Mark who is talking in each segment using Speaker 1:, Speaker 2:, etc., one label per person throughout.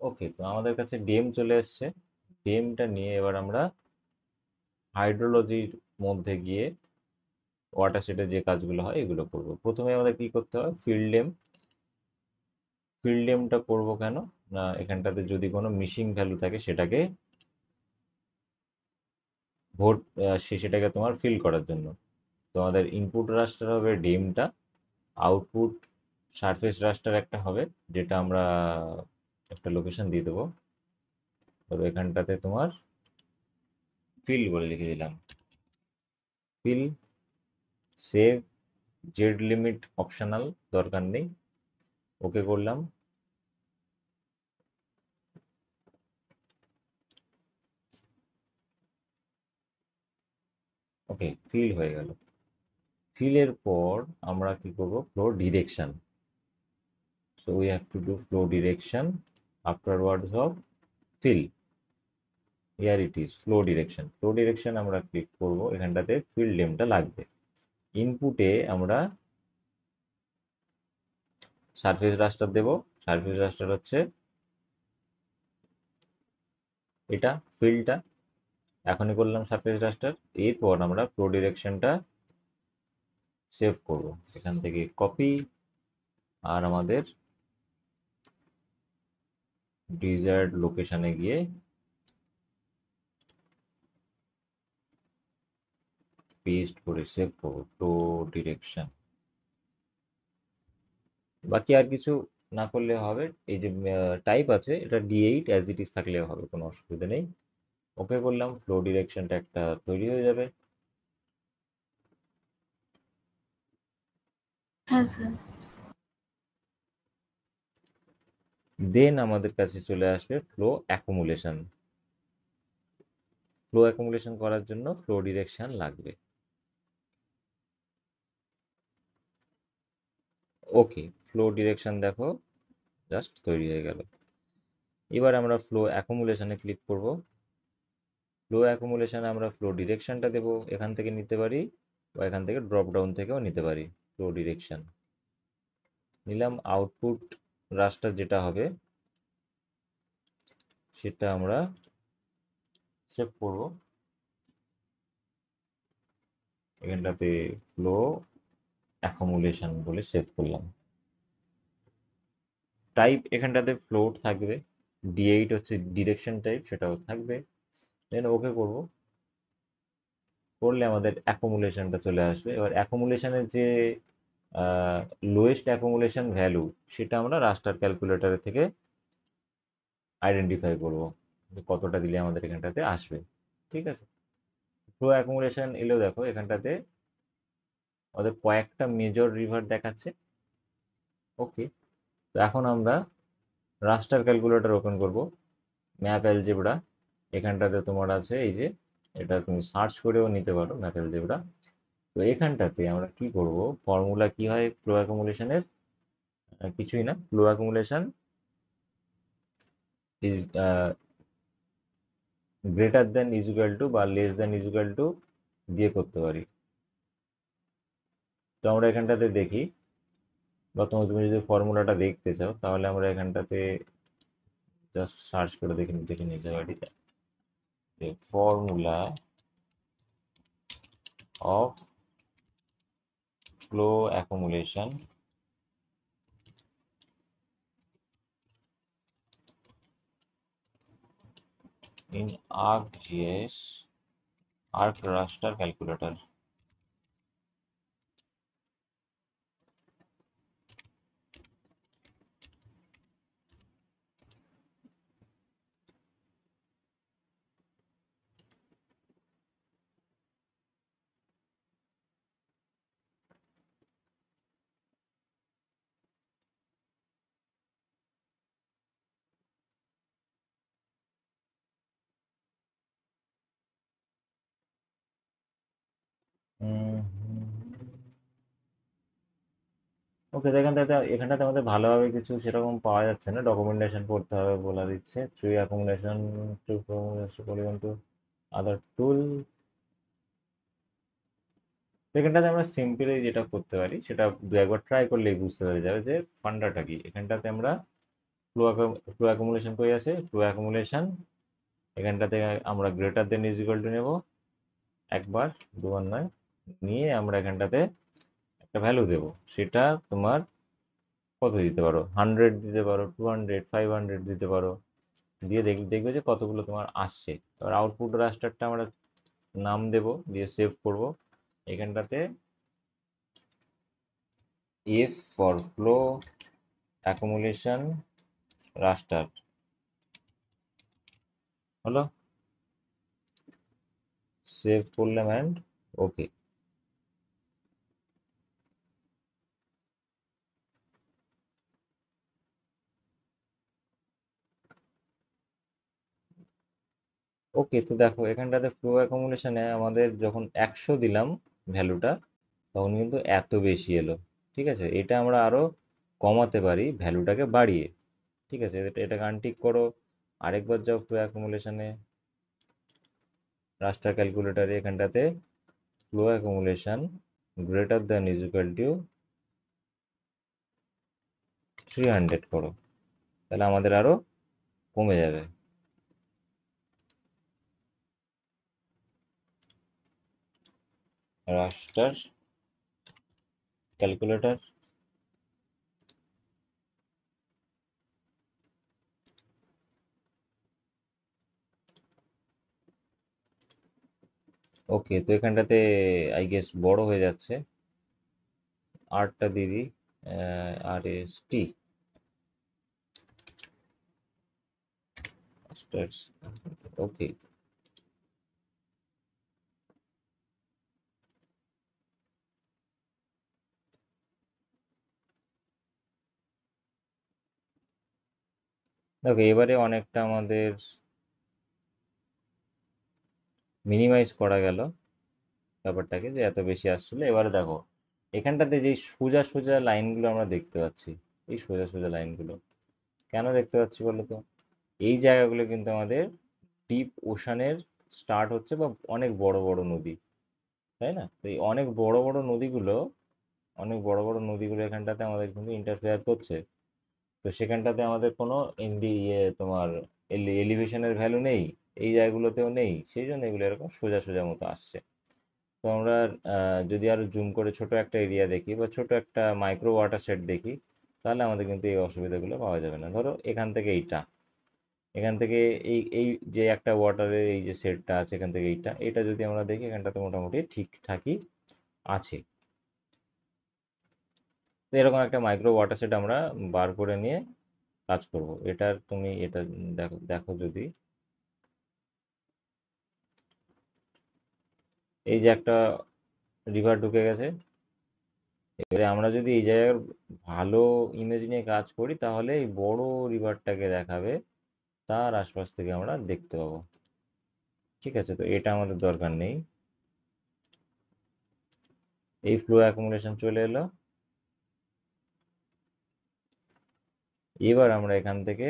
Speaker 1: ওকে, তো আমাদের কাছে ডিএম চলে এসছে। ডিএমটা নিয়ে এবার আমরা হাইড্রোলজির মধ্যে গিয়ে ওয়াটারশেডে যে কাজগুলো হয় এগুলো করব। প্রথমে আমাদের কি করতে হয়, ফিল্ড নেম। ফিল্ড নেমটা করবো কেন না, এখানটাতে যদি কোনো মিসিং ভ্যালু থাকে সেটাকে ভোট সেটাকে তোমার ফিল করার জন্য। তোমাদের ইনপুট রাস্টার হবে ডিএমটা, আউটপুট সারফেস রাস্টার একটা হবে, যেটা আমরা একটা লোকেশন দিয়ে দেবো। ধরো এখানটাতে তোমার ফিল বলে লিখে দিলাম, fill. Save, Z limit optional, দরকার নেই, ওকে করলাম। ওকে, ফিল হয়ে গেল। ফিলের পর আমরা কি করব, flow direction. So we have to do flow direction afterwards of fill. Here it is flow direction. Flow direction আমরা ক্লিক করব, এখানটাতে ফিল্ড নেমটা লাগবে। ইনপুটে আমরা সারফেস রাস্টার দেব। সারফেস রাস্টার হচ্ছে এটা, ফিল্ডটা। এখনই করলাম সারফেস রাস্টার। এরপর আমরা ফ্লো ডিরেকশনটা সেভ করব। এখান থেকে কপি, আর আমাদের ডিজায়ার্ড লোকেশনে গিয়ে পেস্ট করে সেভ করব, ফ্লো ডিরেকশন। বাকি আর কিছু না করলে হবে। এই যে টাইপ আছে, এটা ডি8 অ্যাজ ইট ইজ থাকলেও হবে, কোনো অসুবিধা নেই। ওকে করলাম, ফ্লো ডিরেকশনটা একটা তৈরি হয়ে যাবে।
Speaker 2: হ্যাঁ স্যার।
Speaker 1: দেন আমাদের কাছে চলে আসবে ফ্লো অ্যাকুমুলেশন। ফ্লো অ্যাকুমুলেশন করার জন্য ফ্লো ডিরেকশন লাগবে। ওকে, ফ্লো ডিরেকশন দেখো জাস্ট তৈরি হয়ে গেল। এবার আমরা ফ্লো অ্যাকুমুলেশনে ক্লিক করব। ফ্লো অ্যাকুমুলেশনে আমরা ফ্লো ডিরেকশনটা দেবো, এখান থেকে নিতে পারি বা এখান থেকে ড্রপ ডাউন থেকেও নিতে পারি। ফ্লো ডিরেকশন নিলাম, আউটপুট রাস্টার যেটা হবে সেটা আমরা সেভ করব। এখানটাতে ফ্লো অ্যাকুমুলেশন বলে সেভ করলাম। টাইপ এখানটাতে ফ্লোট থাকবে, ডি8 হচ্ছে ডিরেকশন টাইপ, সেটাও থাকবে। দেন ওকে করব, করলে আমাদের অ্যাকুমুলেশনটা চলে আসবে। এবার অ্যাকুমুলেশনের যে লোয়েস্ট অ্যাকুমুলেশন ভ্যালু, সেটা আমরা রাস্টার ক্যালকুলেটরের থেকে আইডেন্টিফাই করব, যে কতটা দিলে আমাদের এখানটাতে আসবে। ঠিক আছে, ফ্লো অ্যাকুমুলেশন এলেও দেখো এখানটাতে আমাদের কয়েকটা মেজর রিভার দেখাচ্ছে। ওকে, তো এখন আমরা রাস্টার ক্যালকুলেটর ওপেন করব। ম্যাপ অ্যালজেব্রা এখানটাতে তোমার আছে, এই যে এটা তুমি সার্চ করেও নিতে পারো, ম্যাপ অ্যালজেব্রা। তো এখানটাতে আমরা কি করব, ফর্মুলা কি হয় ফ্লো অ্যাকুমুলেশনের, কিছুই না, flow accumulation is greater than equal two বা লেস দেন ইজুয়াল টু দিয়ে করতে পারি। তো আমরা এখানটাতে দেখি, বা তুমি যদি ফর্মুলাটা দেখতে চাও তাহলে আমরা এখানটাতে জাস্ট সার্চ করে দেখে দেখে নিতে পারি যে formula of flow accumulation in ArcGIS Arc Raster Calculator. ওকে, দেখেন দাদা এখানটাতে আমাদের ভালোভাবে কিছু সেরকম পাওয়া যাচ্ছে না, ডকুমেন্টেশন করতে হবে বলা দিচ্ছে, three accumulation to polygon to other tool. এখানটাতে আমরা সিম্পলি যেটা করতে পারি সেটা দু একবার ট্রাই করলেই বুঝতে পেরে যাবে যে ফান্ডাটা কি। এখানটাতে আমরা ফ্লো অ্যাকুমুলেশন কই আছে, ফ্লো অ্যাকুমুলেশন এখানটাতে আমরা greater than is equal two নেব একবার, দুবার নয়, নিয়ে আমরা এখানটাতে একটা ভ্যালু দেব, সেটা তোমার কত দিতে পারো, 100 দিতে পারো, 200, 500 দিতে পারো, দিয়ে দেখবে যে কতগুলো তোমার আসছে। এবার আউটপুট রাস্টারটা আমরা নাম দেব, দিয়ে সেভ করব এখানটাতে এফ ফর ফ্লো অ্যাকুমুলেশন রাস্টার হলো, সেভ করলাম অ্যান্ড ওকে। ওকে, তো দেখো এখানটাতে ফ্লো অ্যাকুমুলেশনে আমাদের যখন 100 দিলাম ভ্যালুটা, তখন কিন্তু এত বেশি এলো। ঠিক আছে, এটা আমরা আরো কমাতে পারি ভ্যালুটাকে বাড়িয়ে। ঠিক আছে, এটাকে আনটিক করো, আরেকবার যাও ফ্লো অ্যাকুমুলেশনে, রাস্টার ক্যালকুলেটারে এখানটাতে flow accumulation greater than is equal two 300 করো, তাহলে আমাদের আরো কমে যাবে। রাস্টার ক্যালকুলেটর, ওকে, তো এখানটাতে আই গেস বড় হয়ে যাচ্ছে, আরটা দিয়ে দিই, আর এস টি, ওকে। দেখো এবারে অনেকটা আমাদের মিনিমাইজ করা গেল ব্যাপারটাকে, যে এত বেশি আসছিল। এবারে দেখো এখানটাতে যে সোজা সোজা লাইনগুলো আমরা দেখতে পাচ্ছি, এই সোজা সোজা লাইনগুলো কেন দেখতে পাচ্ছি বলো তো? এই জায়গাগুলো কিন্তু আমাদের ডিপ ওশানের স্টার্ট হচ্ছে, বা অনেক বড় বড় নদী, তাই না? তো এই অনেক বড় বড় নদীগুলো এখানটাতে আমাদের কিন্তু ইন্টারফেয়ার করছে। তো সেখানটাতে আমাদের কোনো তোমার এলিভেশনের ভ্যালু নেই, এই জায়গাগুলোতেও নেই, সেই জন্য এগুলো এরকম সোজা সোজা মতো আসছে। তো আমরা যদি আরো জুম করে ছোট একটা এরিয়া দেখি, বা ছোট একটা মাইক্রো ওয়াটার সেট দেখি, তাহলে আমাদের কিন্তু এই অসুবিধাগুলো পাওয়া যাবে না। ধরো এখান থেকে এইটা, এখান থেকে এই এই যে একটা ওয়াটারের এই যে সেটটা আছে, এখান থেকে এইটা, এটা যদি আমরা দেখি এখানটাতে মোটামুটি ঠিকঠাকই আছে। তো এরকম একটা মাইক্রো ওয়াটার সেট আমরা বার করে নিয়ে কাজ করব। এটার তুমি এটা দেখো দেখো যদি এই যে একটা রিভার ঢুকে গেছে, এবারে আমরা যদি এই জায়গার ভালো ইমেজ নিয়ে কাজ করি, তাহলে এই বড় রিভারটাকে দেখাবে, তার আশপাশ থেকে আমরা দেখতে পাবো। ঠিক আছে, তো এটা আমাদের দরকার নেই। এই ফ্লো অ্যাকুমুলেশন চলে এলো। এবার আমরা এখান থেকে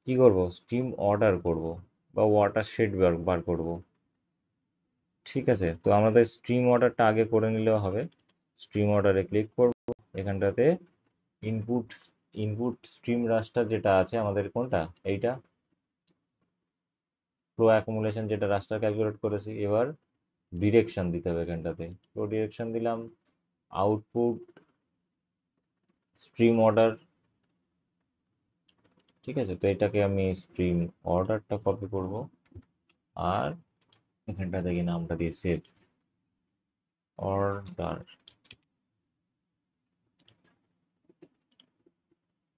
Speaker 1: কি করব, স্ট্রিম অর্ডার করব, বা ওয়াটার শেড বার করব। ঠিক আছে, তো আমাদের স্ট্রিম অর্ডারটা আগে করে নিলেও হবে। স্ট্রিম অর্ডারে ক্লিক করব, এখানটাতে ইনপুট ইনপুট স্ট্রিম রাস্টার যেটা আছে আমাদের, কোনটা, এইটা ফ্লো অ্যাকুমুলেশন যেটা রাস্টার ক্যালকুলেট করেছি। এবার ডিরেকশন দিতে হবে এখানটাতে, ফ্লো ডিরেকশন দিলাম, আউটপুট স্ট্রিম অর্ডার। ঠিক আছে, তো এটাকে আমি স্ট্রিম অর্ডারটা কপি করব, আর এখানটা থেকে নামটা দিয়ে সেভ অর্ডার।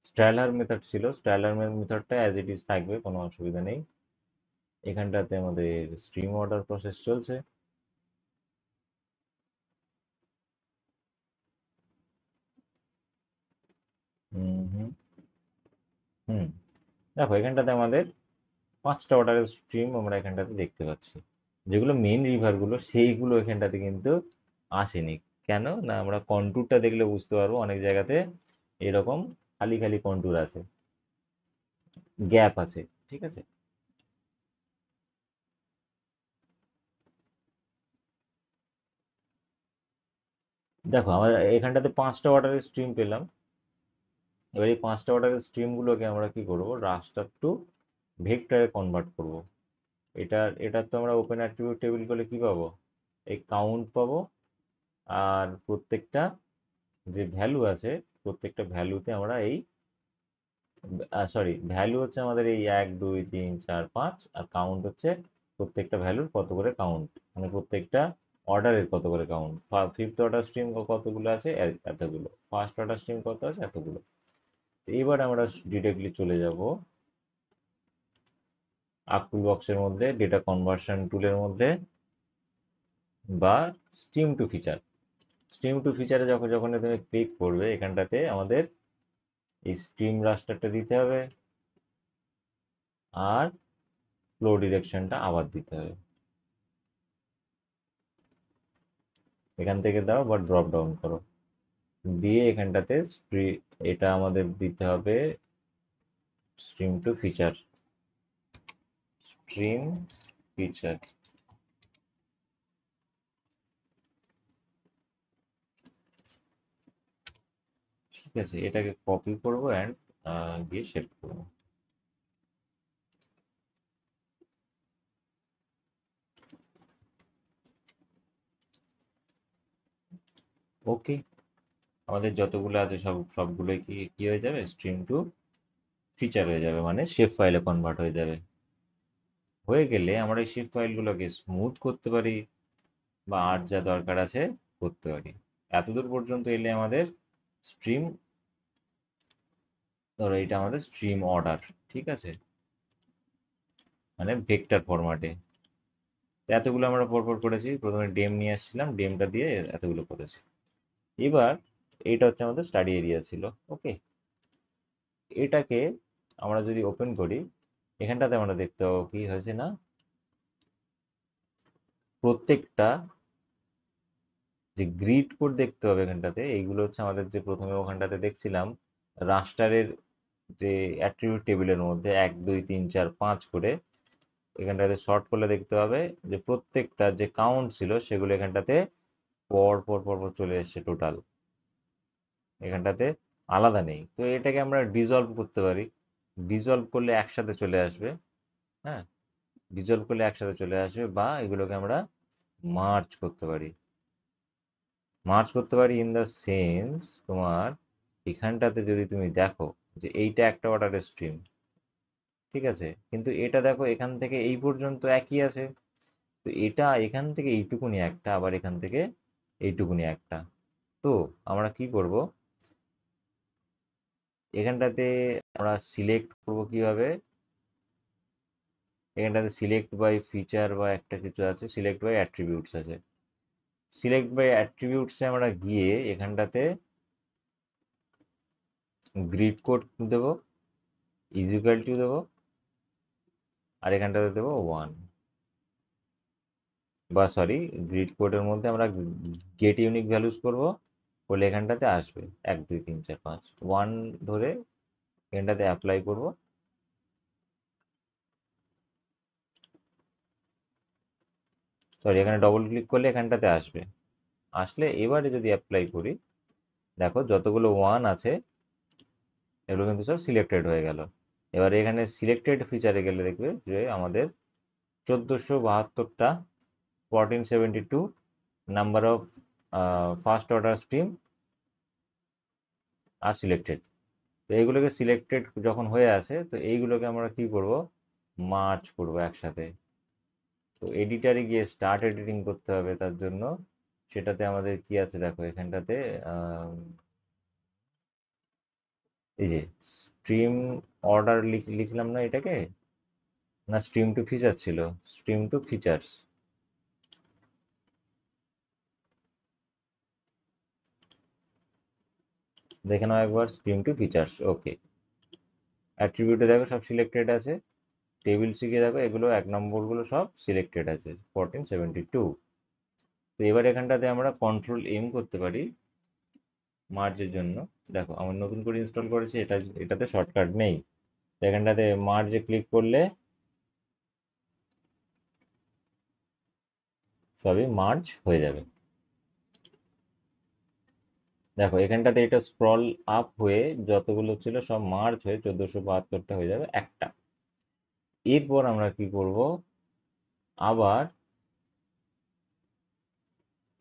Speaker 1: স্টাইলার মেথড ছিল, স্টাইলার মেথডটা অ্যাজ ইট ইজ থাকবে, কোনো অসুবিধা নেই। এখানটাতে আমাদের স্ট্রিম অর্ডার প্রসেস চলছে। হুম হুম হুম, দেখো এখানটাতে আমাদের 5টা অর্ডারের স্ট্রিম আমরা এখানটাতে দেখতে পাচ্ছি। যেগুলো মেন রিভারগুলো, সেইগুলো এখানটাতে কিন্তু আসেনি। কেন না, আমরা কন্ট্যুরটা দেখলে বুঝতে পারবো অনেক জায়গাতে এরকম খালি খালি কন্ট্যুর আছে, গ্যাপ আছে। ঠিক আছে, দেখো আমরা এখানটাতে 5টা অর্ডারের স্ট্রিম পেলাম। এবার এই 5টা অর্ডারের স্ট্রিমগুলোকে আমরা কি করব, রাস্টার টু ভেক্টরে কনভার্ট করব। এটার তো আমরা ওপেন অ্যাট্রিবিউট টেবিল করলে কি পাবো, এই কাউন্ট পাবো। আর প্রত্যেকটা যে ভ্যালু আছে, প্রত্যেকটা ভ্যালুতে আমরা এই সরি, ভ্যালু হচ্ছে আমাদের এই 1 2 3 4 5, আর কাউন্ট হচ্ছে প্রত্যেকটা ভ্যালুর কত করে কাউন্ট, মানে প্রত্যেকটা অর্ডারের কত করে কাউন্ট। ফিফথ অর্ডার স্ট্রিম কতগুলো আছে, এতগুলো। ফার্স্ট অর্ডার স্ট্রিম কত আছে, এতগুলো। তো এবার আমরা ডিরেক্টলি চলে যাব আর্কটুল বক্সের মধ্যে, ডেটা কনভার্সন টুলের মধ্যে, বা stream to feature. Stream to ফিচারে যখন যখন তুমি ক্লিক করবে, এখানটাতে আমাদের এই স্ট্রিম রাস্টারটা দিতে হবে, আর ফ্লো ডিরেকশনটা আবার দিতে হবে। এখান থেকে দাও বা ড্রপ ডাউন করো, দিয়ে এখানটাতে এটা আমাদের দিতে হবে stream to feature. Stream feature, ঠিক আছে। এটাকে কপি করবো অ্যান্ড গিয়ে সেভ করবো। ওকে, আমাদের যতগুলো আছে সবগুলোই কি কি হয়ে যাবে, স্ট্রিম টু ফিচার হয়ে যাবে, মানে শেপ ফাইলে কনভার্ট হয়ে যাবে। হয়ে গেলে আমরা এই শেপ ফাইলগুলোকে স্মুথ করতে পারি, বা আর যা দরকার আছে করতে পারি। এতদূর পর্যন্ত এলে আমাদের স্ট্রিম, ধরো এটা আমাদের স্ট্রিম অর্ডার, ঠিক আছে, মানে ভেক্টর ফরম্যাটে। এতগুলো আমরা পরপর করেছি, প্রথমে ডেম নিয়ে আসছিলাম, ডেমটা দিয়ে এতগুলো করেছি। এবার এটা হচ্ছে আমাদের স্টাডি এরিয়া ছিল। ওকে, এটাকে আমরা যদি ওপেন করি, এখানটাতে আমরা দেখতে পাবো কি হয়েছে না, প্রত্যেকটা যে গ্রিড কোড দেখতে হবে এখানটাতে, এইগুলো হচ্ছে আমাদের যে প্রথমে ওখানটাতে দেখছিলাম রাস্টারের যে অ্যাট্রিবিউট টেবিলের মধ্যে 1 2 3 4 5 করে, এখানটাতে শর্ট করলে দেখতে হবে যে প্রত্যেকটা যে কাউন্ট ছিল সেগুলো এখানটাতে পর পর পর পর চলে এসছে টোটাল, এখানটাতে আলাদা নেই। তো এটাকে আমরা ডিসলভ করতে পারি, ডিসলভ করলে একসাথে চলে আসবে। হ্যাঁ, ডিসলভ করলে একসাথে চলে আসবে, বা এগুলোকে আমরা মার্জ করতে পারি। মার্জ করতে পারি ইন দ্য সেন্স, তোমার এখানটাতে যদি তুমি দেখো যে এইটা একটা অর্ডারের স্ট্রিম, ঠিক আছে, কিন্তু এটা দেখো এখান থেকে এই পর্যন্ত একই আছে। তো এটা এখান থেকে এইটুকুনি একটা, আবার এখান থেকে এইটুকুনি একটা। তো আমরা কি করব, এখানটাতে আমরা সিলেক্ট করব কিভাবে, এখানটাতে সিলেক্ট বাই ফিচার বা একটা কিছু আছে, সিলেক্ট বাই অ্যাট্রিবিউটস আছে। সিলেক্ট বাই অ্যাট্রিবিউটসে আমরা গিয়ে এখানটাতে গ্রিড কোড দেব, ইজ ইকুয়াল টু দেবো, আর এখানটাতে দেবো 1, বা সরি, গ্রিড কোডের মধ্যে আমরা গেট ইউনিক ভ্যালুস করব, করলে এখানটাতে আসবে 1 2 3 4 5, 1 ধরে এখানটাতে অ্যাপ্লাই করব। সরি, এখানে ডবল ক্লিক করলে এখানটাতে আসবে। আসলে এবারে যদি অ্যাপ্লাই করি, দেখো যতগুলো 1 আছে এগুলো কিন্তু সব সিলেক্টেড হয়ে গেল। এবার এখানে সিলেক্টেড ফিচারে গেলে দেখবে যে আমাদের 1472টা 1472 number of first order stream are selected. তো এইগুলোকে সিলেক্টেড যখন হয়ে আসে, তো এইগুলোকে আমরা কি করব, মার্জ করব একসাথে। তো এডিটারে গিয়ে স্টার্ট এডিটিং করতে হবে তার জন্য। সেটাতে আমাদের কি আছে দেখো এখানটাতে, এই যে স্ট্রিম অর্ডার লিখলাম না এটাকে, না স্ট্রিম টু ফিচার ছিল, স্ট্রিম টু ফিচার্স। দেখে নাও একবার, স্ট্রিম টু ফিচার্স। ওকে, অ্যাট্রিবিউটে দেখো সব সিলেক্টেড আছে, টেবিল শিখে দেখো এগুলো 1 নম্বরগুলো সব সিলেক্টেড আছে 1472। তো এবার এখানটাতে আমরা কন্ট্রোল এম করতে পারি মার্জের জন্য। দেখো আমার নতুন করে ইনস্টল করেছি, এটাতে শর্টকাট নেই। তো এখানটাতে মার্জে ক্লিক করলে সবই মার্জ হয়ে যাবে। দেখো এখানটাতে এটা স্ক্রল আপ হয়ে যতগুলো ছিল সব মার্চ হয়ে 1472টা হয়ে যাবে একটা। এরপর আমরা কি করব, আবার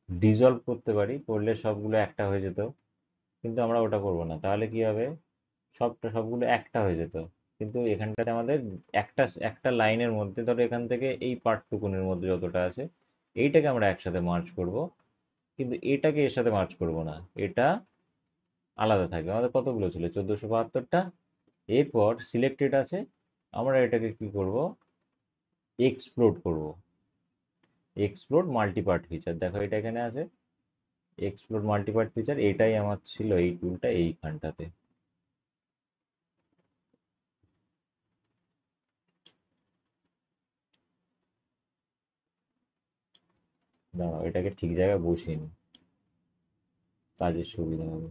Speaker 1: ডিজলভ করতে পারি, করলে সবগুলো একটা হয়ে যেত, কিন্তু আমরা ওটা করব না। তাহলে কি হবে, সবগুলো একটা হয়ে যেত, কিন্তু এখানটাতে আমাদের একটা একটা লাইনের মধ্যে, ধরো এখান থেকে এই পার্টটুকুনের মধ্যে যতটা আছে এইটাকে আমরা একসাথে মার্চ করব, কিন্তু এটাকে এর সাথে মার্চ করব না, এটা আলাদা থাকবে। আমাদের কতগুলো ছিল, 1472টা। এরপর সিলেক্টেড আছে, আমরা এটাকে কি করব, এক্সপ্লোড করব। এক্সপ্লোড মাল্টিপার্ট ফিচার, দেখো এটা এখানে আছে, এক্সপ্লোড মাল্টিপার্ট ফিচার, এটাই আমার ছিল এই টুলটা এইখানটাতে। দাঁড়াও এটাকে ঠিক জায়গায় বসিয়ে নি, কাজের সুবিধা হবে।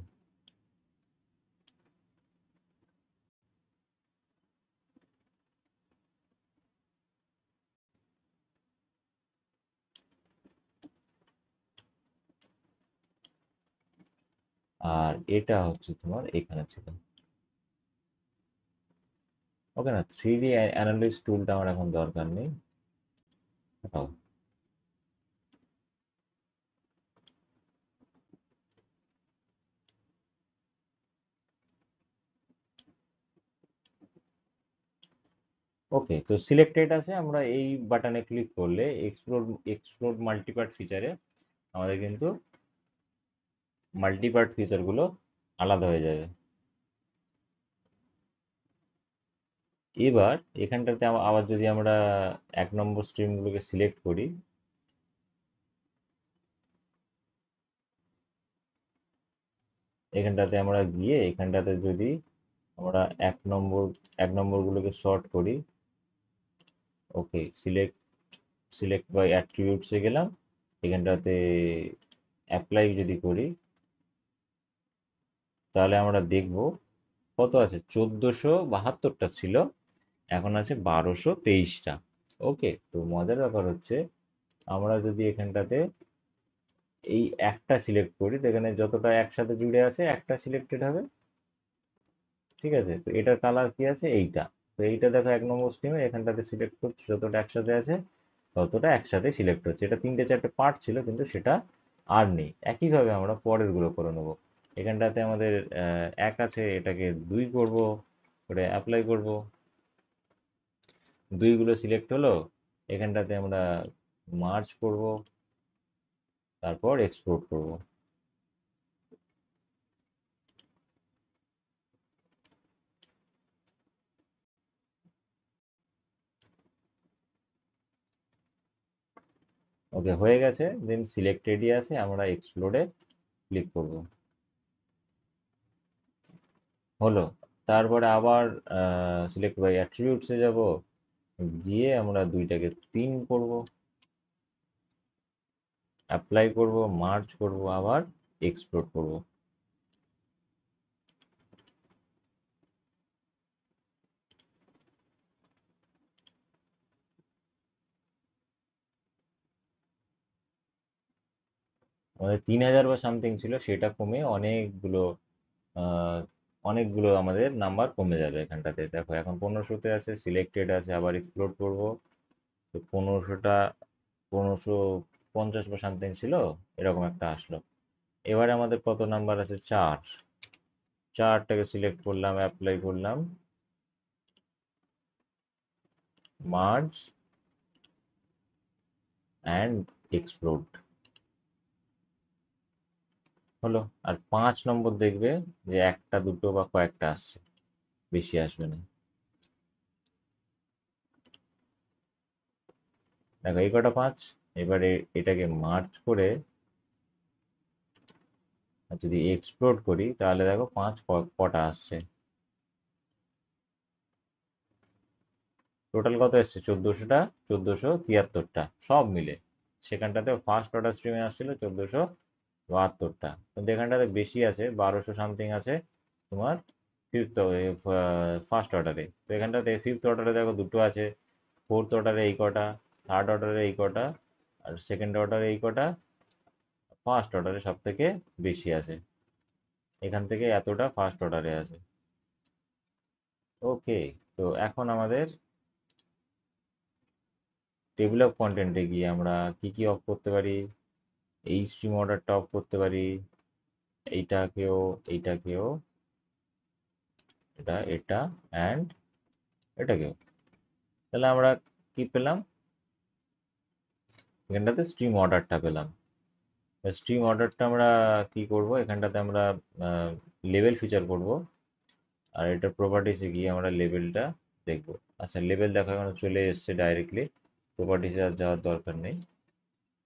Speaker 1: আর এটা হচ্ছে তোমার এখানে ছিল। ওকে না, 3D অ্যানালিস্ট টুলটা আমার এখন দরকার নেই। হটাও। ওকে, তো সিলেক্টেড আছে, আমরা এই বাটনে ক্লিক করলে এক্সপ্লোর এক্সপ্লোর মাল্টিপার্ট ফিচারে আমাদের কিন্তু মাল্টিপার্ট ফিচারগুলো আলাদা হয়ে যাবে। এবার এখানটাতে আবার যদি আমরা 1 নম্বর স্ট্রিমগুলোকে সিলেক্ট করি, এখানটাতে আমরা গিয়ে এখানটাতে যদি আমরা 1 নম্বরগুলোকে শর্ট করি, ওকে, সিলেক্ট বাই অ্যাট্রিবিউটসে গেলাম, এখানটাতে অ্যাপ্লাই যদি করি, তাহলে আমরা দেখব কত আছে, 1472টা ছিল, এখন আছে 1223টা। ওকে, তো মজার ব্যাপার হচ্ছে, আমরা যদি এখানটাতে এই একটা সিলেক্ট করি, তো এখানে যতটা একসাথে জুড়ে আছে একটা সিলেক্টেড হবে। ঠিক আছে, তো এটার কালার কি আছে, এইটা। তো এইটা দেখো 1 নম্বর স্ট্রিমে এখানটাতে সিলেক্ট করছি, যতটা একসাথে আছে ততটা একসাথে সিলেক্ট হচ্ছে। এটা 3টে 4টে পার্ট ছিল, কিন্তু সেটা আর নেই। একইভাবে আমরা পরের গুলো করে নেবো। এখানটাতে আমাদের 1 আছে, এটাকে 2 করব, করে অ্যাপ্লাই করব, 2 গুলো সিলেক্ট হলো। এখানটাতে আমরা মার্জ করব, তারপর এক্সপোর্ট করব। ওকে, হয়ে গেছে, দেন সিলেক্টেডই আছে, আমরা এক্সপ্লোরে ক্লিক করব, হলো। তারপরে আবার সিলেক্ট বাই অ্যাট্রিবিউটসে যাব, গিয়ে আমরা 2টাকে 3 করব, অ্যাপ্লাই করব, মার্জ করব, আবার এক্সপোর্ট করব। আমাদের 3000 বা সামথিং ছিল, সেটা কমে আহ, অনেকগুলো আমাদের নাম্বার কমে যাবে। এখানটাতে দেখো এখন 1500-তে আছে, সিলেক্টেড আছে, আবার এক্সপ্লোর করব, তো 1550 বা সামথিং ছিল, এরকম একটা আসলো। এবারে আমাদের কত নাম্বার আছে, 4। 4টাকে সিলেক্ট করলাম, অ্যাপ্লাই করলাম, মার্জ অ্যান্ড এক্সপ্লোড, হলো। আর 5 নম্বর দেখবে যে একটা দুটো বা কয়েকটা আসছে, বেশি আসবে না। দেখো এই কটা 5। এবারে এটাকে মার্জ করে আর যদি এক্সপ্লোড করি, তাহলে দেখো 5 কটা আসছে। টোটাল কত এসছে, 1473টা সব মিলে। সেখানটাতে ফার্স্ট অর্ডার স্ট্রিমে আসছিল 1472টা, কিন্তু এখানটাতে বেশি আছে, 1200 সামথিং আছে তোমার ফিফথ ফার্স্ট অর্ডারে। তো এখানটাতে ফিফথ অর্ডারে দেখো দুটো আছে, ফোর্থ অর্ডারে এই কটা, থার্ড অর্ডারে এই কটা, আর সেকেন্ড অর্ডারে এই কটা, ফার্স্ট অর্ডারে সব থেকে বেশি আছে। এখান থেকে এতটা ফার্স্ট অর্ডারে আছে। ওকে, তো এখন আমাদের টেবিল অফ কন্টেন্টে গিয়ে আমরা কি কি অফ করতে পারি? এই স্ট্রিম অর্ডারটা অফ করতে পারি, এইটাকেও, এইটাকেও, এটা অ্যান্ড এটাকেও। তাহলে আমরা কি পেলাম? এখানটাতে স্ট্রিম অর্ডারটা পেলাম। স্ট্রিম অর্ডারটা আমরা কি করব? এখানটাতে আমরা লেভেল ফিচার করব, আর এটা প্রপার্টিসে গিয়ে আমরা লেভেলটা দেখব। আচ্ছা, লেভেল দেখা এখানে চলে এসছে ডাইরেক্টলি, প্রপার্টিসে আর যাওয়ার দরকার নেই।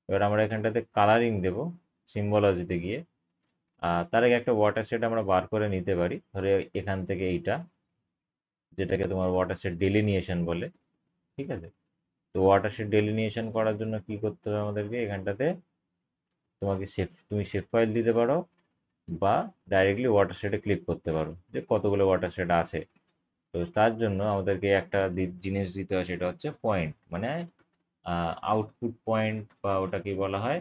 Speaker 1: এবার আমরা এখানটাতে কালারিং দেব সিম্বলজিতে গিয়ে। আর তার আগে একটা ওয়াটার শেড আমরা বার করে নিতে পারি, ধরে এখান থেকে এইটা, যেটাকে তোমার ওয়াটার শেড ডেলিনিয়েশন বলে। ঠিক আছে, তো ওয়াটার শেড ডেলিনিয়েশন করার জন্য কি করতে হবে আমাদেরকে? এখানটাতে তুমি শেপ ফাইল দিতে পারো, বা ডাইরেক্টলি ওয়াটার শেডে ক্লিক করতে পারো যে কতগুলো ওয়াটার শেড আছে। তো তার জন্য আমাদেরকে একটা জিনিস দিতে হয়, সেটা হচ্ছে পয়েন্ট, মানে আউটপুট পয়েন্ট, বা ওটাকে বলা হয়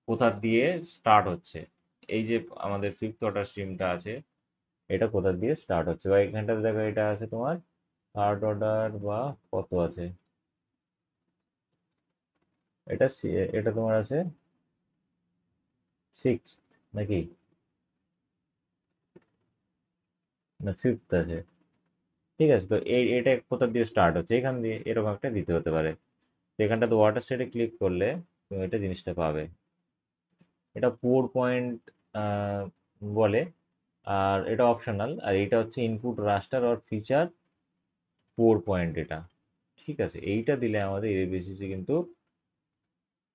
Speaker 1: কোথা দিয়ে স্টার্ট হচ্ছে। এই যে আমাদের ফিফথ অর্ডার স্ট্রিমটা আছে, এটা কোথা দিয়ে স্টার্ট হচ্ছে, বা এখানটাতে দেখো এটা আছে তোমার থার্ড অর্ডার বা কত আছে, এটা তোমার আছে সিক্স নাকি, না ফিফথ আছে। ঠিক আছে, তো এটা কোথা দিয়ে স্টার্ট হচ্ছে, এখান দিয়ে এরকম একটা দিতে হতে পারে। তো এখানটাতে ওয়াটার শেডে ক্লিক করলে তুমি এটা জিনিসটা পাবে। এটা পোর পয়েন্ট বলে, আর এটা অপশনাল, আর এটা হচ্ছে input raster or feature poor point এটা। ঠিক আছে, এইটা দিলে আমাদের এর বেসিসে কিন্তু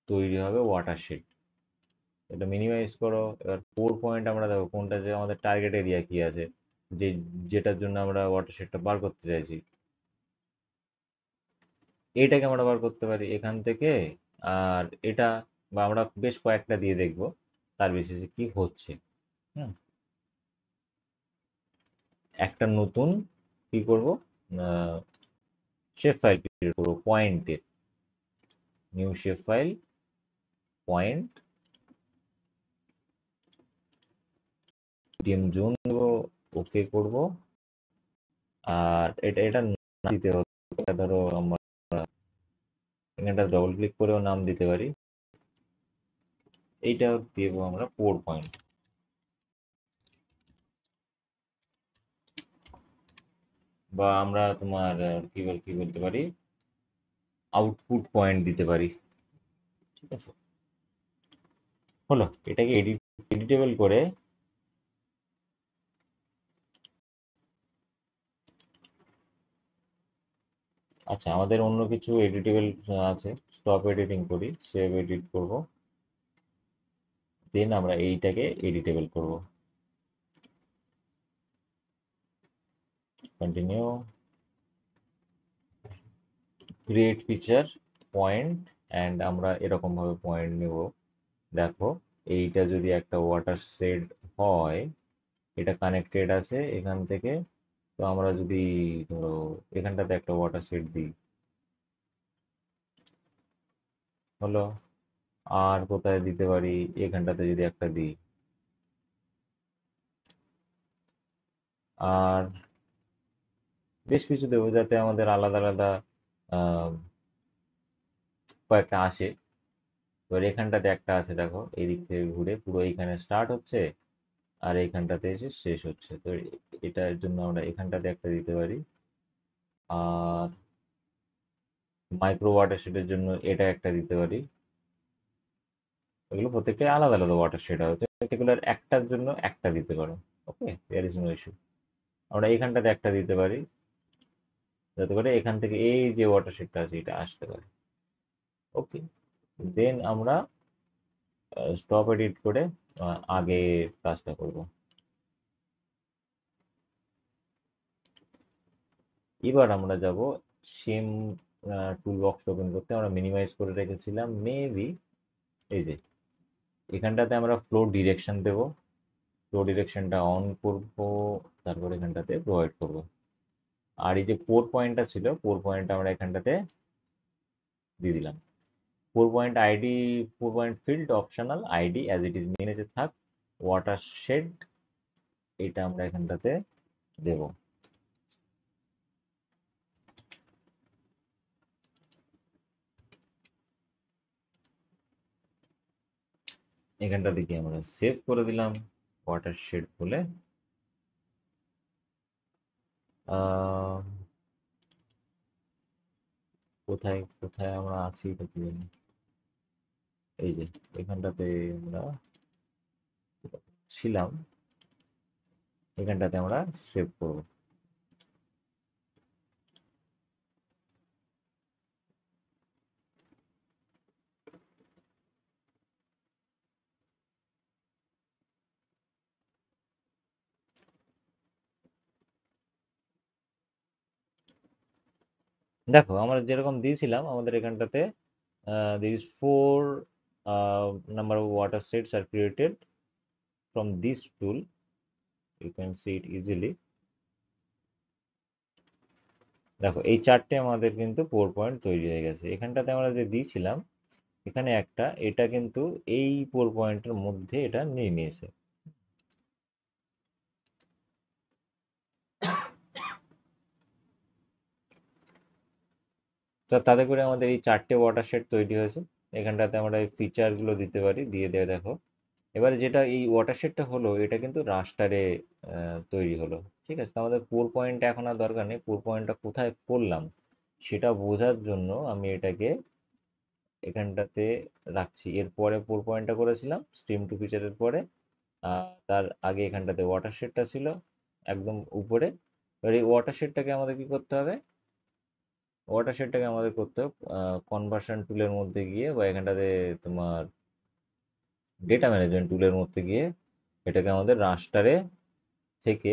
Speaker 1: তৈরি হবে ওয়াটার শেড। এটা মিনিমাইজ করো। এবার পোর পয়েন্ট আমরা দেখো কোনটা, যে আমাদের টার্গেট এরিয়া কি আছে, যে যেটার জন্য আমরা ওয়াটার শেডটা বার করতে চাইছি, এইটাকে আমরা বার করতে পারি এখান থেকে। আর এটা, বা আমরা বেশ কয়েকটা দিয়ে দেখব তার বেসিসে কি হচ্ছে। হুম, একটা নতুন কি করব, শেপ ফাইল ক্রিয়েট করবো পয়েন্টের, new shape file point, DM zone দেবো, ওকে করব। আর এটা এটা নাম দিতে হবে। এটা ধরো আমরা এখানটা ডবল ক্লিক করেও নাম দিতে পারি। এইটা দেবো আমরা পোর পয়েন্ট, বা আমরা তোমার কি বলতে পারি, আউটপুট পয়েন্ট দিতে পারি। ঠিক আছে, হলো। এটাকে এডিটেবল করে, আচ্ছা আমাদের অন্য কিছু এডিটেবল আছে, স্টপ এডিটিং করি, সেভ এডিট করব, দেন আমরা এইটাকে এডিটেবল করব। Continue, create feature point, and আমরা এরকম ভাবে পয়েন্ট নেব। দেখো, এইটা যদি একটা ওয়াটার শেড হয়, এটা কানেক্টেড আছে এখান থেকে। তো আমরা যদি ধরো এখানটাতে একটা ওয়াটার শেড দিই, হলো। আর কোথায় দিতে পারি? এখানটাতে যদি একটা দিই, আর বেশ কিছু দেবো যাতে আমাদের আলাদা আলাদা আহ, কয়েকটা আসে। এবার এখানটাতে একটা আছে দেখো, এই দিক থেকে ঘুরে পুরো এইখানে স্টার্ট হচ্ছে, আর এইখানটাতে এসে শেষ হচ্ছে। তো এটার জন্য আমরা এখানটাতে একটা দিতে পারি। আর মাইক্রো ওয়াটার শেডের জন্য এটা একটা দিতে পারি। এগুলো প্রত্যেকটাই আলাদা আলাদা ওয়াটার শেড হবে, পার্টিকুলার একটার জন্য একটা দিতে পারো। ওকে, দেয়ার ইজ নো ইস্যু। আমরা এইখানটাতে একটা দিতে পারি, যাতে করে এখান থেকে এই যে ওয়াটার শেডটা আছে এটা আসতে পারে। ওকে, দেন আমরা স্টপ এডিট করে আগে কাজটা করব। এবার আমরা যাব সেম টুল বক্স ওপেন করতে, আমরা মিনিমাইজ করে রেখেছিলাম মেবি। এই যে এখানটাতে আমরা ফ্লো ডিরেকশন দেব, ফ্লো ডিরেকশনটা অন করব, তারপর এখানটাতে প্রোভাইড করব। আর এই যে পোর পয়েন্টটা ছিল, পোর পয়েন্টটা আমরা এখানটাতে দিয়ে দিলাম। Pour point ID, pour point field optional, ID as it is মেনেজে থাক। ওয়াটার শেড, এটা আমরা এখানটাতে দেব। এখানটা দেখি আমরা সেভ করে দিলাম ওয়াটার শেড বলে। আহ, কোথায় কোথায় আমরা আছি এটা কি জানি। এই যে এখানটাতে আমরা ছিলাম, এখানটাতে আমরা সেভ করব। দেখো আমরা যেরকম দিয়েছিলাম আমাদের এখানটাতে there is four number of water sets are created from this tool, you can see it easily। দেখো এই চারটে আমাদের কিন্তু 4 পয়েন্ট তৈরি হয়ে গেছে। এখানটাতে আমরা যে দিয়েছিলাম এখানে একটা, এটা কিন্তু এই 4 পয়েন্টের মধ্যে এটা নিয়ে নিয়েছে। তো তাতে করে আমাদের এই চারটে ওয়াটার শেড তৈরি হয়েছে। এখানটাতে আমরা এই ফিচারগুলো দিতে পারি, দিয়ে দেয় দেখো। এবারে যেটা এই ওয়াটার শেডটা হলো এটা কিন্তু রাস্টারে তৈরি হলো। ঠিক আছে, তো আমাদের 4 পয়েন্ট এখন আর দরকার নেই। 4 পয়েন্টটা কোথায় করলাম সেটা বোঝার জন্য আমি এটাকে এখানটাতে রাখছি। এরপরে 4 পয়েন্টটা করেছিলাম স্ট্রিম টু ফিচারের পরে। তার আগে এখানটাতে ওয়াটার শেডটা ছিল একদম উপরে। এবার এই ওয়াটার শেডটাকে আমাদের কি করতে হবে, ওয়াটার শেডটাকে আমাদের করতে হবে কনভার্সন টুলের মধ্যে গিয়ে, বা এখানটাতে তোমার ডেটা ম্যানেজমেন্ট টুলের মধ্যে গিয়ে এটাকে আমাদের রাস্টারে থেকে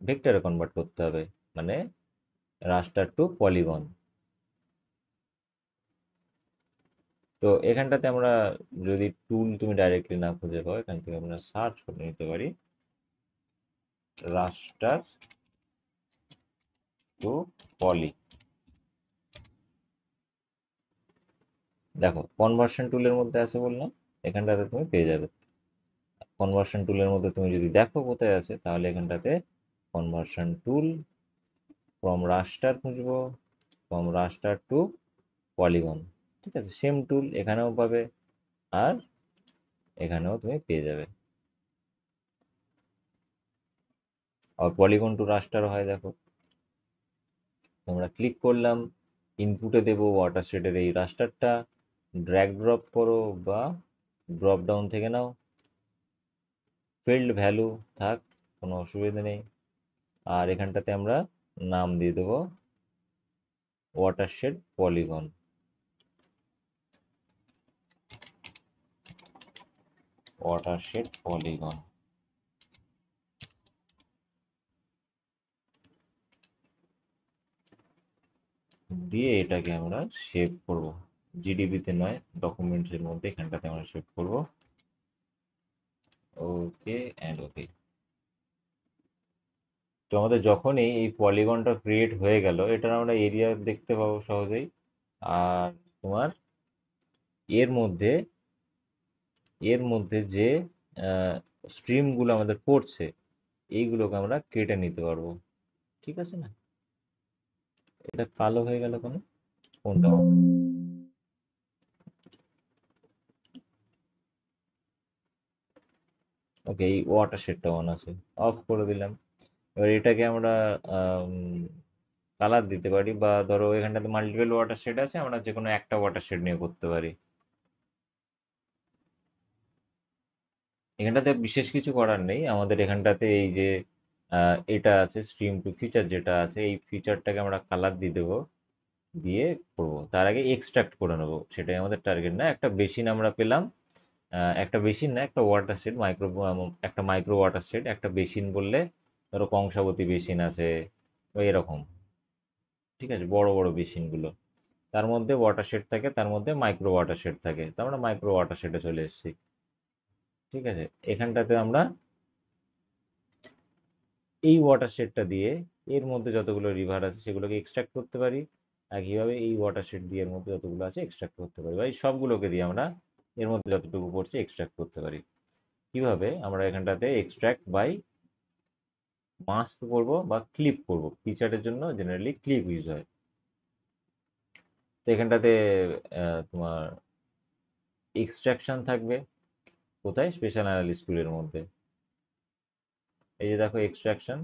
Speaker 1: ভেক্টরে কনভার্ট করতে হবে, মানে রাস্টার টু পলিগন। তো এখানটাতে আমরা যদি টুল তুমি ডাইরেক্টলি না খুঁজে পাও, এখান থেকে আমরা সার্চ করে নিতে পারি রাস্টার টু পলি। দেখো কনভার্সন টুলের মধ্যে আছে বললাম, এখানটাতে তুমি পেয়ে যাবে। কনভার্সন টুলের মধ্যে তুমি যদি দেখো কোথায় আছে, তাহলে এখানটাতে কনভার্সন টুল ফ্রম রাস্টার খুঁজবো, ফ্রম রাস্টার টু পলিগন। ঠিক আছে, সেম টুল এখানেও পাবে আর এখানেও তুমি পেয়ে যাবে। আর পলিগন টু রাস্টার হয় দেখো। আমরা ক্লিক করলাম, ইনপুটে দেব ওয়াটার শেডের এই রাস্টারটা, ড্র্যাগ ড্রপ করো বা ড্রপ ডাউন থেকে নাও, ফিল্ড ভ্যালু থাক, কোনো অসুবিধা নেই। আর এখানটাতে আমরা নাম দিয়ে দেবো watershed polygon. Watershed polygon দিয়ে এটাকে আমরা সেভ করব। জিডিবিতে নয়, ডকুমেন্টসের মধ্যে এখানটাতে আমরা সেভ করব। Okay and okay. তো আমাদের যখনই এই পলিগনটা ক্রিয়েট হয়ে গেল, এটার আমরা এরিয়া দেখতে পাবো সহজেই। আর তোমার এর মধ্যে এর মধ্যে যে স্ট্রিমগুলো আমাদের পড়ছে এইগুলোকে আমরা কেটে নিতে পারবো। ঠিক আছে না? এটা কালো হয়ে গেল কেন, কোনটা? ওকে, এই ওয়াটার শেডটা অন আছে, অফ করে দিলাম। এবার এটাকে আমরা কালার দিতে পারি, বা ধরো এখানটাতে মাল্টিপল ওয়াটার শেড আছে, আমরা যে কোনো একটা ওয়াটার শেড নিয়ে করতে পারি। এখানটাতে বিশেষ কিছু করার নেই আমাদের। এখানটাতে এই যে এটা আছে স্ট্রিম টু ফিচার, যেটা আছে এই ফিচারটাকে আমরা কালার দিয়ে দেবো, দিয়ে করবো। তার আগে এক্সট্রাক্ট করে নেবো, সেটাই আমাদের টার্গেট। না একটা বেসিন আমরা পেলাম, একটা বেসিন না, একটা ওয়াটার শেড, একটা মাইক্রো ওয়াটার শেড। একটা বেসিন বললে ধরো কংসাবতী বেসিন আছে বা এরকম। ঠিক আছে, বড় বড় বেসিনগুলো, তার মধ্যে ওয়াটার শেড থাকে, তার মধ্যে মাইক্রো ওয়াটার শেড থাকে, তো আমরা মাইক্রো ওয়াটার শেডে চলে এসেছি। ঠিক আছে, এখানটাতে আমরা এই ওয়াটার শেডটা দিয়ে এর মধ্যে যতগুলো রিভার আছে সেগুলোকে এক্সট্রাক্ট করতে পারি। একইভাবে এই ওয়াটার শেড দিয়ে এর মধ্যে যতগুলো আছে এক্সট্রাক্ট করতে পারি, বা এই সবগুলোকে দিয়ে আমরা এর মধ্যে যতটুকু পড়ছে এক্সট্রাক্ট করতে পারি। কিভাবে আমরা এখানটাতে এক্সট্রাক্ট বাই মাস্ক করব বা ক্লিপ করব। ফিচারের জন্য জেনারেলি ক্লিপ ইউজ হয়। তো এখানটাতে তোমার এক্সট্রাকশন থাকবে কোথায়? স্পেশাল অ্যানালিস্ট টুলের মধ্যে। এই যে দেখো এক্সট্রাকশন,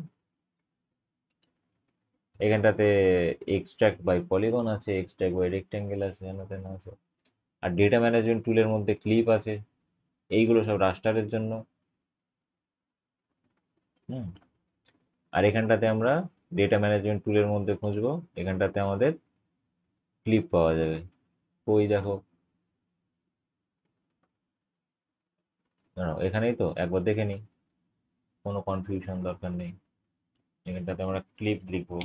Speaker 1: এখানটাতে এক্সট্রাক্ট বাই পলিগন আছে, এক্সট্রাক্ট বাই রেক্ট্যাঙ্গেল আছে, হেন তেন আছে। আর ডেটা ম্যানেজমেন্ট টুলের মধ্যে ক্লিপ আছে। এইগুলো সব রাস্টারের জন্য। হুম। আর এখানটাতে আমরা ডেটা ম্যানেজমেন্ট টুলের মধ্যে খুঁজবো, এখানটাতে আমাদের ক্লিপ পাওয়া যাবে। ওই দেখো, দাঁড়াও, এখানেই তো, একবার দেখে নিই, কোনো কনফিউশন দরকার নেই। এখানটাতে আমরা ক্লিপ লিখবো।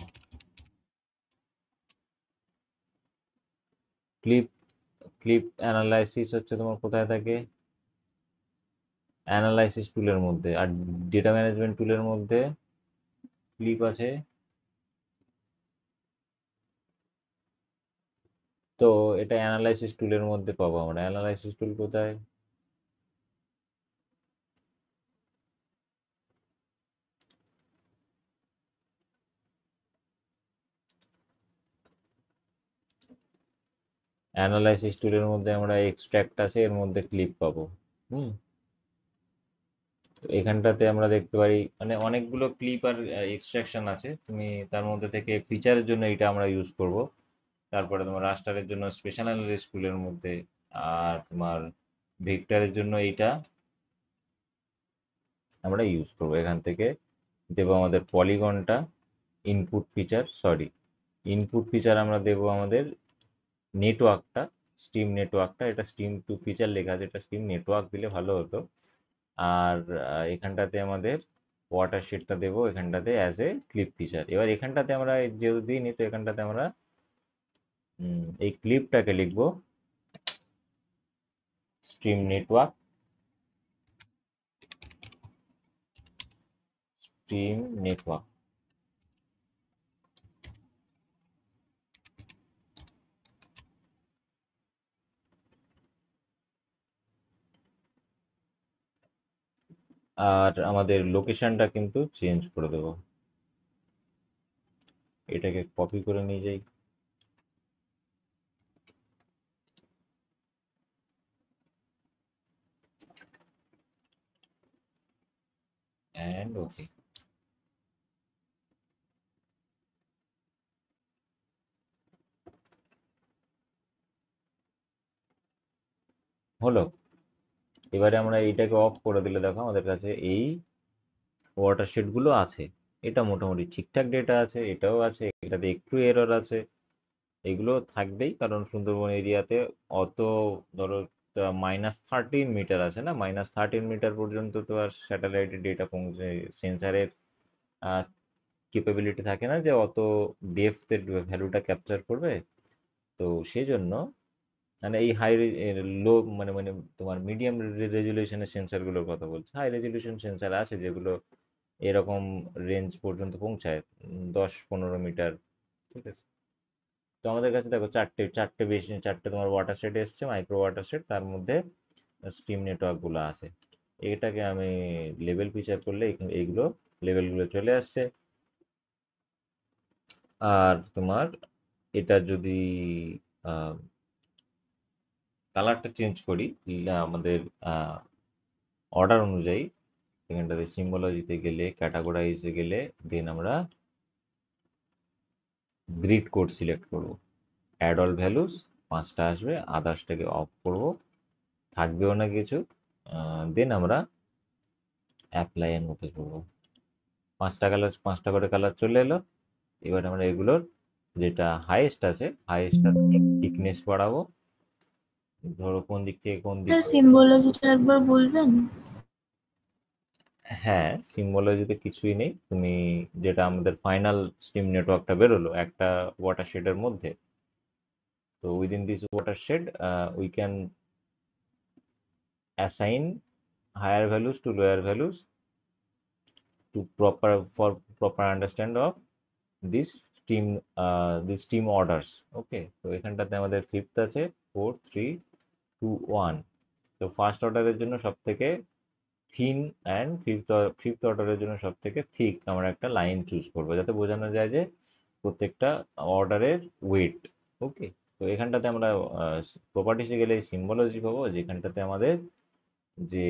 Speaker 1: ক্লিপ ক্লিপ অ্যানালাইসিস হচ্ছে তোমার কোথায় থাকে? অ্যানালাইসিস টুলের মধ্যে। আর ডেটা ম্যানেজমেন্ট টুলের মধ্যে ক্লিপ আছে। তো এটা অ্যানালাইসিস টুলের মধ্যে পাবো আমরা। অ্যানালাইসিস টুল কোথায়? অ্যানালাইসিস টুলের মধ্যে আমরা এক্সট্রাক্ট আছে, এর মধ্যে ক্লিপ পাবো। হুম। তো এখানটাতে আমরা দেখতে পারি মানে অনেকগুলো ক্লিপ আর এক্সট্রাকশন আছে। তুমি তার মধ্যে থেকে ফিচারের জন্য এটা আমরা ইউজ করব। তারপরে তোমার রাস্টারের জন্য স্পেশাল অ্যানালিস্ট টুলের মধ্যে, আর তোমার ভেক্টরের জন্য এইটা আমরা ইউজ করব। এখান থেকে দেবো আমাদের পলিগনটা, input feature, sorry, input feature আমরা দেবো আমাদের নেটওয়ার্কটা, স্টিম নেটওয়ার্কটা। এটা স্টিম টু ফিচার লেখা আছে, এটা স্টিম নেটওয়ার্ক দিলে ভালো হতো। আর এখানটাতে আমাদের ওয়াটার শেডটা দেবো এখানটাতে অ্যাজ এ ক্লিপ ফিচার। এবার এখানটাতে আমরা যেহেতু দিইনি, তো এখানটাতে আমরা এই ক্লিপটাকে লিখবো স্ট্রিম নেটওয়ার্ক, স্ট্রিম নেটওয়ার্ক। আর আমাদের লোকেশনটা কিন্তু চেঞ্জ করে দেবো। এটাকে কপি করে নিয়ে যাই, অ্যান্ড ওকে। হলো। এবারে আমরা এইটাকে অফ করে দিলে দেখো আমাদের কাছে এই ওয়াটারশেড গুলো আছে। এটা মোটামুটি ঠিকঠাক ডেটা আছে, এটাও আছে, এটাতে একটু এরর আছে। এগুলো থাকবেই, কারণ সুন্দরবন এরিয়াতে অত, ধরো -13 মিটার আছে না, -13 মিটার পর্যন্ত তো আর স্যাটেলাইটের ডেটা পৌঁছে, সেন্সারের কেপেবিলিটি থাকে না যে অত ডেপথের ভ্যালুটা ক্যাপচার করবে। তো সেই জন্য মানে এই লো, মানে মানে তোমার মিডিয়াম রেজলিউশনের সেন্সারগুলোর কথা বলছি। হাই রেজলিউশন সেন্সার আছে যেগুলো এরকম রেঞ্জ পর্যন্ত পৌঁছায়, 10-15 মিটার। ঠিক আছে। তো আমাদের কাছে দেখো চারটে চারটে বেশি, চারটে তোমার ওয়াটার শেড এসছে, মাইক্রো ওয়াটার শেড, তার মধ্যে স্টিম নেটওয়ার্কগুলো আছে। এটাকে আমি লেভেল ফিচার করলে এইগুলো লেভেলগুলো চলে আসছে। আর তোমার এটা যদি কালারটা চেঞ্জ করি, আমাদের অর্ডার অনুযায়ী, এখানটাতে সিম্বলজিতে গেলে, ক্যাটাগরাইজে গেলে, দেন আমরা গ্রিড কোড সিলেক্ট করব। অ্যাড অল ভ্যালুস 5টা আসবে, আদার্সটাকে অফ করব, থাকবেও না কিছু। দেন আমরা অ্যাপ্লাই এন্ড ওকে করবো। 5টা করে কালার চলে এলো। এবার আমরা এগুলোর যেটা হাইয়েস্ট আছে, হাইয়েস্টটা থিকনেস বাড়াবো। ধরো কোন দিক থেকে কোন দিক।
Speaker 2: সিম্বলজিটা একবার বলবেন?
Speaker 1: হ্যাঁ, সিম্বলজিতে কিছুই নেই। তুমি যেটা আমাদের ফাইনাল স্টিম নেটওয়ার্কটা বেরোলো একটা ওয়াটার শেডের মধ্যে, তো within this water shed we can assign higher values to lower values to proper understand of this stream orders. ওকে, তো এখানটাতে আমাদের ফিফথ আছে 4 3 2 1। তো ফার্স্ট অর্ডারের জন্য সব থেকে থিন অ্যান্ড ফিফথ অর্ডারের জন্য সব থেকে থিক আমরা একটা লাইন চুজ করবো, যাতে বোঝানো যায় যে প্রত্যেকটা অর্ডারের ওয়েট। ওকে, তো এখানটাতে আমরা প্রপার্টিসে গেলে সিম্বলজি পাবো, যেখানটাতে আমাদের যে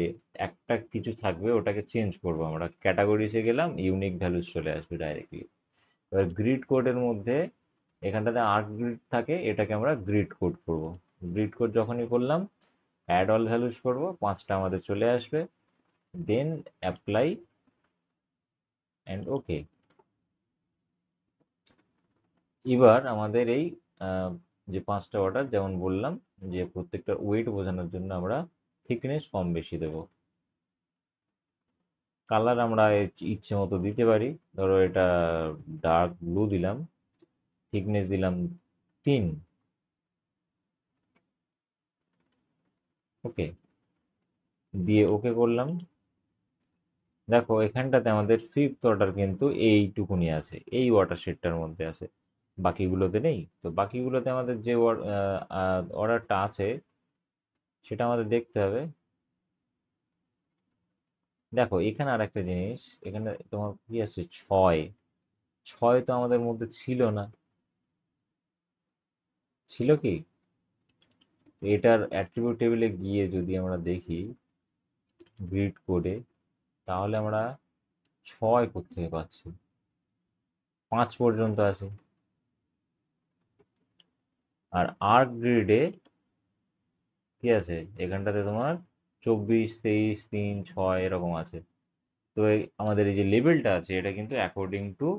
Speaker 1: একটা কিছু থাকবে ওটাকে চেঞ্জ করব। আমরা ক্যাটাগরিসে গেলাম, ইউনিক ভ্যালুস চলে আসবে ডাইরেক্টলি। এবার গ্রিড কোডের মধ্যে এখানটাতে আর্ক গ্রিড থাকে, এটাকে আমরা গ্রিড কোড করব। গ্রিড কোড যখনই করলাম, অ্যাড অল ভ্যালুস করব, 5টা আমাদের চলে আসবে। Then apply and okay. এবার আমাদের এই আহ, যে 5টা অর্ডার, যেমন বললাম যে প্রত্যেকটা ওয়েট বোঝানোর জন্য আমরা থিকনেস কম বেশি দেবো। কালার আমরা ইচ্ছে মতো দিতে পারি। ধরো এটা ডার্ক ব্লু দিলাম, থিকনেস দিলাম 3। ওকে, দিয়ে ওকে করলাম। দেখো এখানটাতে আমাদের ফিফথ অর্ডার কিন্তু এইটুকুনি আছে, এই ওয়াটার শেডটার মধ্যে আছে, বাকিগুলোতে নেই। তো বাকিগুলোতে আমাদের যে অর্ডারটা আছে সেটা আমাদের দেখতে হবে। দেখো এখানে আর একটা জিনিস, এখানে তোমার কি আছে, 6। 6 তো আমাদের মধ্যে ছিল না, ছিল কি? এটার অ্যাট্রিবিউট টেবিলে গিয়ে যদি আমরা দেখি গ্রিড কোডে, তাহলে আমরা 6 কোত্থেকে পাচ্ছি, 5 পর্যন্ত আছে। আর আর্ক গ্রিডে কি আছে, এখানটাতে তোমার 24, 23, 3, 6 এরকম আছে। তো আমাদের এই যে লেভেলটা আছে এটা কিন্তু অ্যাকর্ডিং টু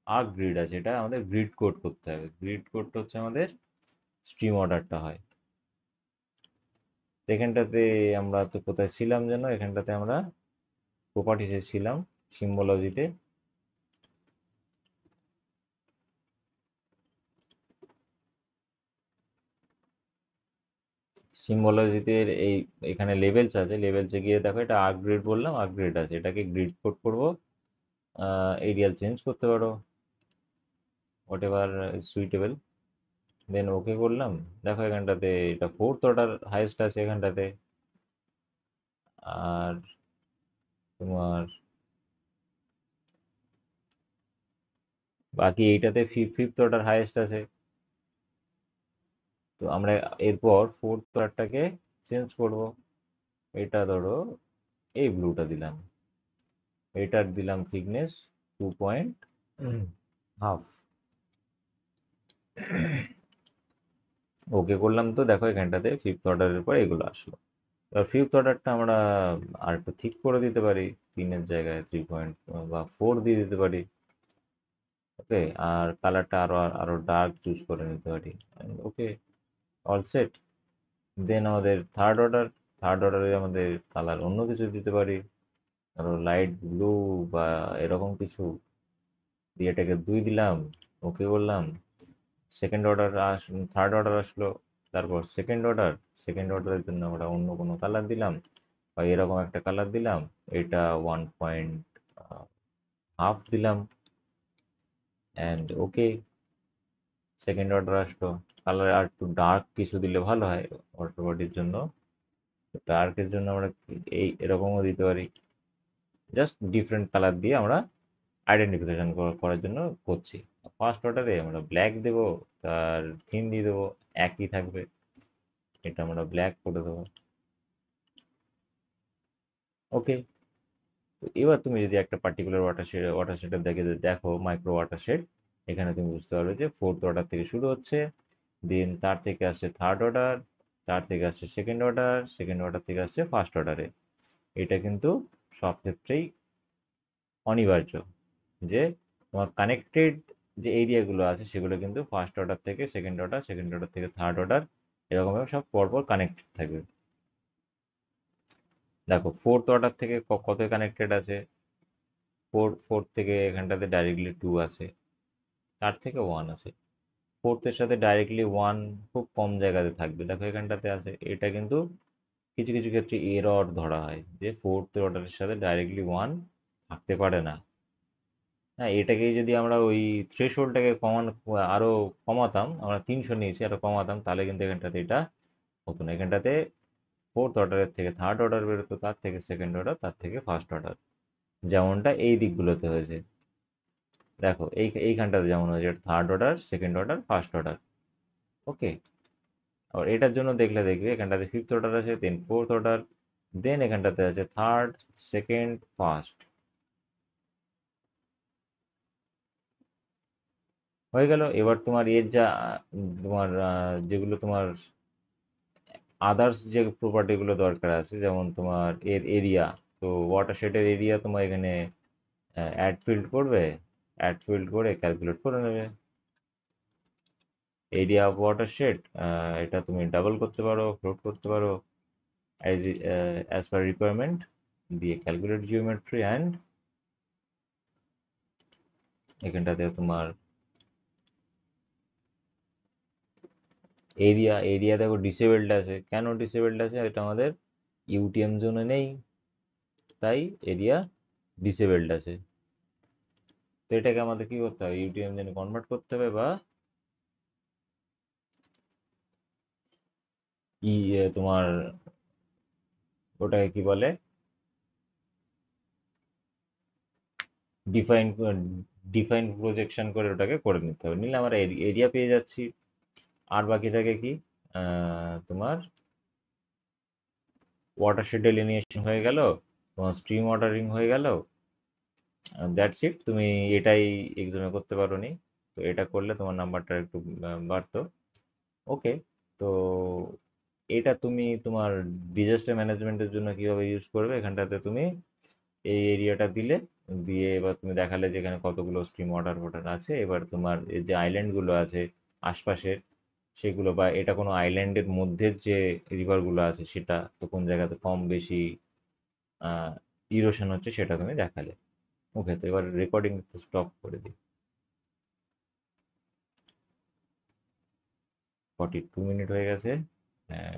Speaker 1: আর্ক গ্রিড আছে, এটা আমাদের গ্রিড কোড করতে হবে। গ্রিড কোডটা হচ্ছে আমাদের স্ট্রিম অর্ডারটা হয়। তো এখানটাতে আমরা তো কোথায় ছিলাম যেন, এখানটাতে আমরা প্রপার্টিসে ছিলাম, সিম্বলজিতে। সিম্বলজিতে এই এখানে লেভেলস আছে, লেভেলসে গিয়ে দেখো এটা আর্ক গ্রিড বললাম, আর্ক গ্রিড আছে, এটাকে গ্রিড কোড করবো। এরিয়াল চেঞ্জ করতে পারো, হোয়াট এভার সুইটেবল। দেন ওকে করলাম। দেখো এখানটাতে এটা ফোর্থ অর্ডার হাইয়েস্ট আছে এখানটাতে। আর তোমার বাকি এইটাতে ফিফথ অর্ডার হাইয়েস্ট আছে। তো আমরা এরপর ফোর্থ অর্ডারটাকে চেঞ্জ করব। এটা ধরো এই ব্লুটা দিলাম, এটার দিলাম থিকনেস 2.5। ওকে করলাম। তো দেখো এখানটাতে ফিফথ অর্ডারের পর এগুলো আসলো। এবার ফিফথ অর্ডারটা আমরা আর একটু ঠিক করে দিতে পারি, 3-এর জায়গায় 3.4 দিয়ে দিতে পারি। ওকে, আর কালারটা আরো আরো ডার্ক চুজ করে নিতে পারি। ওকে, অল সেট। দেন আমাদের থার্ড অর্ডারে আমাদের কালার অন্য কিছু দিতে পারি, ধরো লাইট ব্লু বা এরকম কিছু দিয়ে এটাকে 2 দিলাম। ওকে বললাম। সেকেন্ড অর্ডার থার্ড অর্ডার আসলো, তারপর সেকেন্ড অর্ডারের জন্য আমরা অন্য কোনো কালার দিলাম, বা এরকম একটা কালার দিলাম। এটা 1.5 দিলাম অ্যান্ড ওকে। সেকেন্ড অর্ডার আসলো, কালার আর একটু ডার্ক কিছু দিলে ভালো হয় ওয়াটার বডির জন্য। ডার্কের জন্য আমরা এই এরকমও দিতে পারি। জাস্ট ডিফারেন্ট কালার দিয়ে আমরা আইডেন্টিফিকেশন করার জন্য করছি। ফার্স্ট অর্ডারে আমরা ব্ল্যাক দেবো, তার থিম দিয়ে দেবো, একই থাকবে, এটা আমরা ব্ল্যাক করে দেবো। ওকে, তো এবার তুমি যদি একটা পার্টিকুলার ওয়াটার শেডের দেখো মাইক্রো ওয়াটার শেড, এখানে তুমি বুঝতে পারবে যে ফোর্থ অর্ডার থেকে শুরু হচ্ছে, দেন তার থেকে আসছে থার্ড অর্ডার, তার থেকে আসছে সেকেন্ড অর্ডার থেকে আসছে ফার্স্ট অর্ডারে। এটা কিন্তু সব ক্ষেত্রেই অনিবার্য যে তোমার কানেক্টেড যে এরিয়াগুলো আছে সেগুলো কিন্তু ফার্স্ট অর্ডার থেকে সেকেন্ড অর্ডার থেকে থার্ড অর্ডার, এরকমভাবে সব পরপর কানেক্টেড থাকবে। দেখো ফোর্থ অর্ডার থেকে কত কানেক্টেড আছে, ফোর থেকে এখানটাতে ডাইরেক্টলি 2 আছে, তার থেকে 1 আছে। ফোর্থের সাথে ডাইরেক্টলি 1 খুব কম জায়গাতে থাকবে, দেখো এখানটাতে আছে। এটা কিন্তু কিছু কিছু ক্ষেত্রে এরর ধরা হয় যে ফোর্থ অর্ডারের সাথে ডাইরেক্টলি 1 থাকতে পারে না। হ্যাঁ, এটাকেই যদি আমরা ওই থ্রেশহোল্ডটাকে আরো কমাতাম, আমরা 300 নিয়েছি, আরো কমাতাম, তাহলে কিন্তু এখানটাতে এটা হতো না। এখানটাতে ফোর্থ অর্ডারের থেকে থার্ড অর্ডার বেরোতো, তার থেকে সেকেন্ড অর্ডার, তার থেকে ফার্স্ট অর্ডার, যেমনটা এই দিকগুলোতে হয়েছে। দেখো এইখানটাতে যেমন হয়েছে, third order, second order, first order. Okay. আর এটার জন্য দেখবে এখানটাতে ফিফথ অর্ডার আছে, দেন ফোর্থ অর্ডার, দেন এখানটাতে আছে থার্ড, সেকেন্ড, ফার্স্ট। হয়ে গেল। এবার তোমার এর যা তোমার যেগুলো তোমার আদার্স যে প্রপার্টিগুলো দরকার আছে, যেমন তোমার এর এরিয়া। তো ওয়াটারশেডের এরিয়া তোমার এখানে অ্যাড ফিল্ড করবে, অ্যাড ফিল্ড করে ক্যালকুলেট করে নেবে। এরিয়া অফ ওয়াটারশেড, এটা তুমি ডাবল করতে পারো, ফ্লোট করতে পারো, অ্যাজ পার রিকোয়ারমেন্ট, দিয়ে ক্যালকুলেট জিওমেট্রি অ্যান্ড এখানটাতে তোমার এরিয়া দেখো ডিসেবলড আছে। কেন ডিসেবলড আছে? এটা আমাদের ইউটিএম জোনে নেই, তাই এরিয়া ডিসেবলড আছে। তো এটাকে আমাদের কি করতে হবে? ইউটিএম জোনে কনভার্ট করতে হবে, বা তোমার ওটাকে কি বলে, ডিফাইন ডিফাইন প্রজেকশন করে ওটাকে করে নিতে হবে। নিলে আমরা এরিয়া পেয়ে যাচ্ছি। আর বাকি থাকে কি, তোমার ওয়াটারশেড ডেলিনিয়েশন হয়ে গেল, তোমার স্ট্রিম ওয়াটারিং হয়ে গেল, দ্যাটস ইট। তুমি এটাই এক্সামে করতে পারো নি, তো এটা করলে তোমার নাম্বারটা একটু বাড়তো। ওকে। তো এটা তুমি তোমার ডিজাস্টার ম্যানেজমেন্টের জন্য কিভাবে ইউজ করবে, এখানটাতে তুমি এই এরিয়াটা দিলে, দিয়ে এবার তুমি দেখালে যে এখানে কতগুলো স্ট্রিম ওয়াটার ওয়াটার আছে। এবার তোমার এই যে আইল্যান্ডগুলো আছে আশপাশের, সেগুলো, বা এটা কোনো আইল্যান্ডের মধ্যে যে রিভারগুলো আছে সেটা, তো কোন জায়গাতে কম বেশি ইরোশন হচ্ছে সেটা তুমি দেখালে। ওকে, তো এবার রেকর্ডিং স্টপ করে দিই। 42 মিনিট হয়ে গেছে।